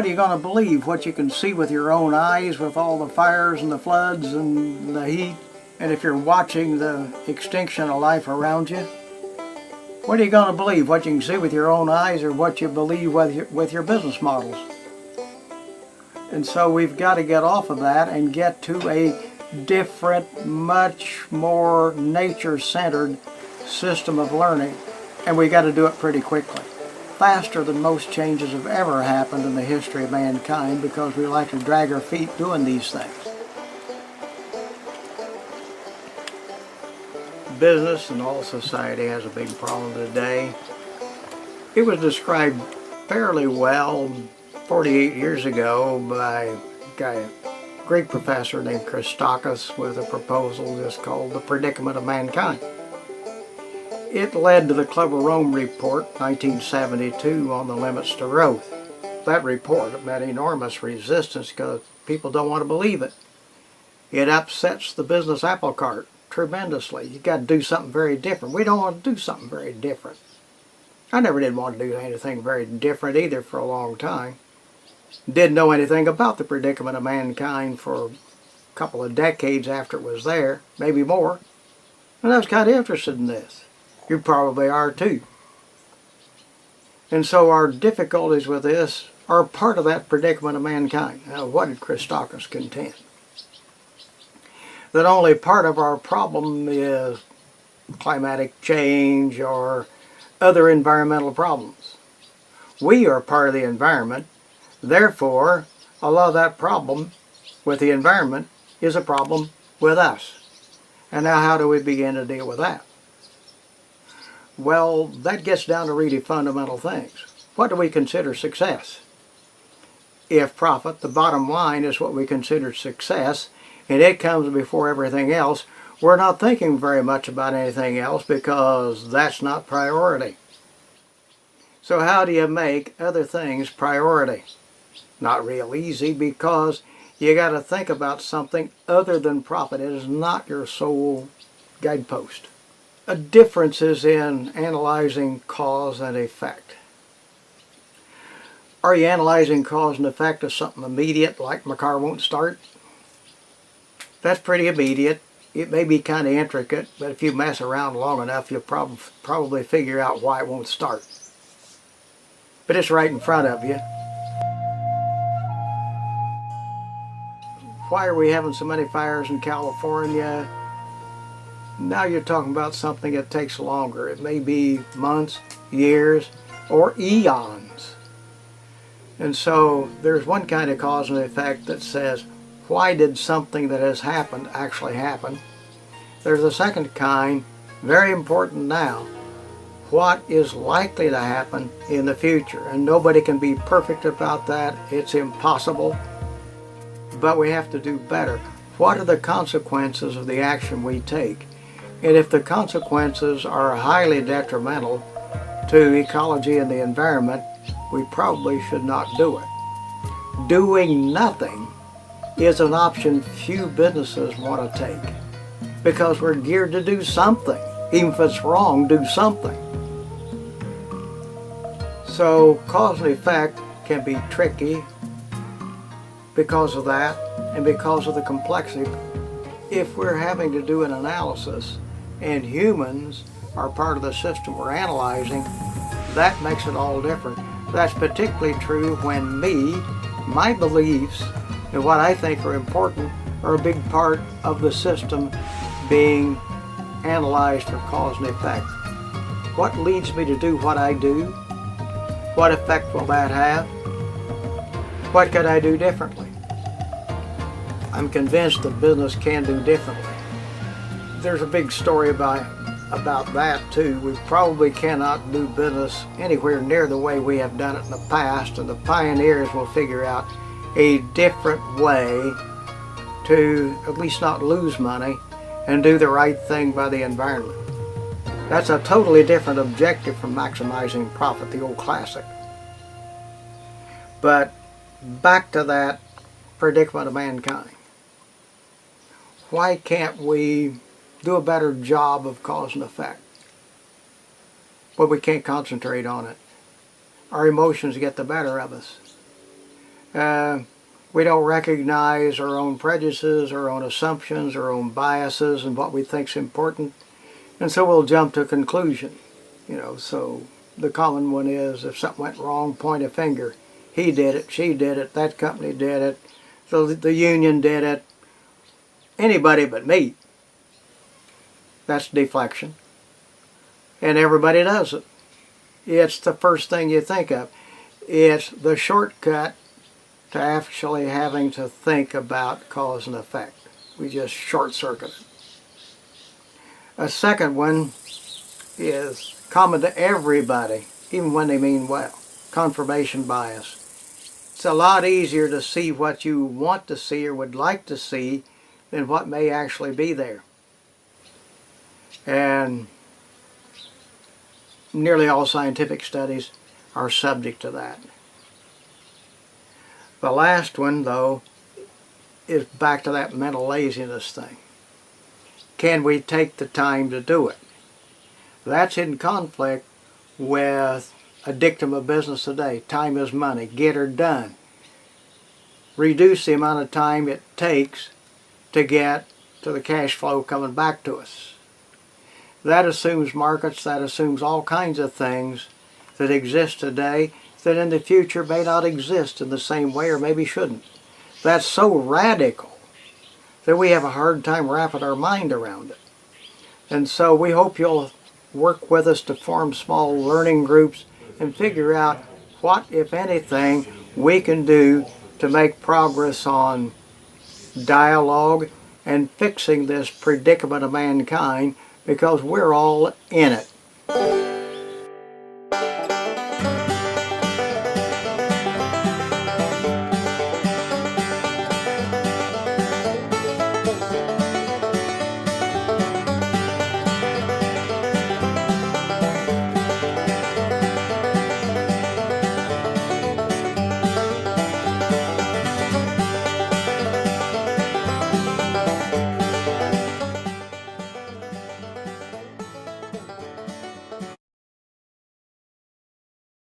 What are you going to believe? What you can see with your own eyes with all the fires and the floods and the heat? And if you're watching the extinction of life around you? What are you going to believe? What you can see with your own eyes or what you believe with your business models? And so we've got to get off of that and get to a different, much more nature-centered system of learning. And we got to do it pretty quickly. Faster than most changes have ever happened in the history of mankind, because we like to drag our feet doing these things. Business and all society has a big problem today. It was described fairly well 48 years ago by a Greek professor named Christakis with a proposal just called the Predicament of Mankind. It led to the Club of Rome report, 1972, on the limits to growth. That report met enormous resistance because people don't want to believe it. It upsets the business apple cart tremendously. You've got to do something very different. We don't want to do something very different. I never did want to do anything very different either for a long time. Didn't know anything about the predicament of mankind for a couple of decades after it was there, maybe more. And I was kind of interested in this. You probably are too. And so our difficulties with this are part of that predicament of mankind. Now, what did Christakis contend? That only part of our problem is climatic change or other environmental problems. We are part of the environment, therefore a lot of that problem with the environment is a problem with us. And now how do we begin to deal with that? Well, that gets down to really fundamental things. What do we consider success? If profit, the bottom line, is what we consider success, and it comes before everything else, we're not thinking very much about anything else because that's not priority. So how do you make other things priority? Not real easy, because you got to think about something other than profit. It is not your sole guidepost. A difference is in analyzing cause and effect. Are you analyzing cause and effect of something immediate, like my car won't start? That's pretty immediate. It may be kind of intricate, but if you mess around long enough, you'll probably figure out why it won't start. But it's right in front of you. Why are we having so many fires in California? Now you're talking about something that takes longer. It may be months, years, or eons. And so there's one kind of cause and effect that says, why did something that has happened actually happen? There's a second kind, very important now. What is likely to happen in the future? And nobody can be perfect about that. It's impossible. But we have to do better. What are the consequences of the action we take? And if the consequences are highly detrimental to ecology and the environment, we probably should not do it. Doing nothing is an option few businesses want to take, because we're geared to do something. Even if it's wrong, do something. So cause and effect can be tricky because of that and because of the complexity. If we're having to do an analysis and humans are part of the system we're analyzing, that makes it all different. That's particularly true when my beliefs and what I think are important are a big part of the system being analyzed for cause and effect. What leads me to do what I do? What effect will that have? What could I do differently? I'm convinced that business can do differently. There's a big story about that too. We probably cannot do business anywhere near the way we have done it in the past, and the pioneers will figure out a different way to at least not lose money and do the right thing by the environment. That's a totally different objective from maximizing profit, the old classic. But back to that predicament of mankind. Why can't we do a better job of cause and effect? Well, we can't concentrate on it. Our emotions get the better of us. We don't recognize our own prejudices, our own assumptions, our own biases, and what we think is important. And so we'll jump to a conclusion. So the common one is, if something went wrong, point a finger. He did it, she did it, that company did it, the union did it, anybody but me. That's deflection. And everybody does it. It's the first thing you think of. It's the shortcut to actually having to think about cause and effect. We just short-circuit it. A second one is common to everybody, even when they mean well. Confirmation bias. It's a lot easier to see what you want to see or would like to see than what may actually be there. And nearly all scientific studies are subject to that. The last one, though, is back to that mental laziness thing. Can we take the time to do it? That's in conflict with a dictum of business today. Time is money. Get her done. Reduce the amount of time it takes to get to the cash flow coming back to us. That assumes markets, that assumes all kinds of things that exist today that in the future may not exist in the same way or maybe shouldn't. That's so radical that we have a hard time wrapping our mind around it. And so we hope you'll work with us to form small learning groups and figure out what, if anything, we can do to make progress on dialogue and fixing this predicament of mankind, because we're all in it.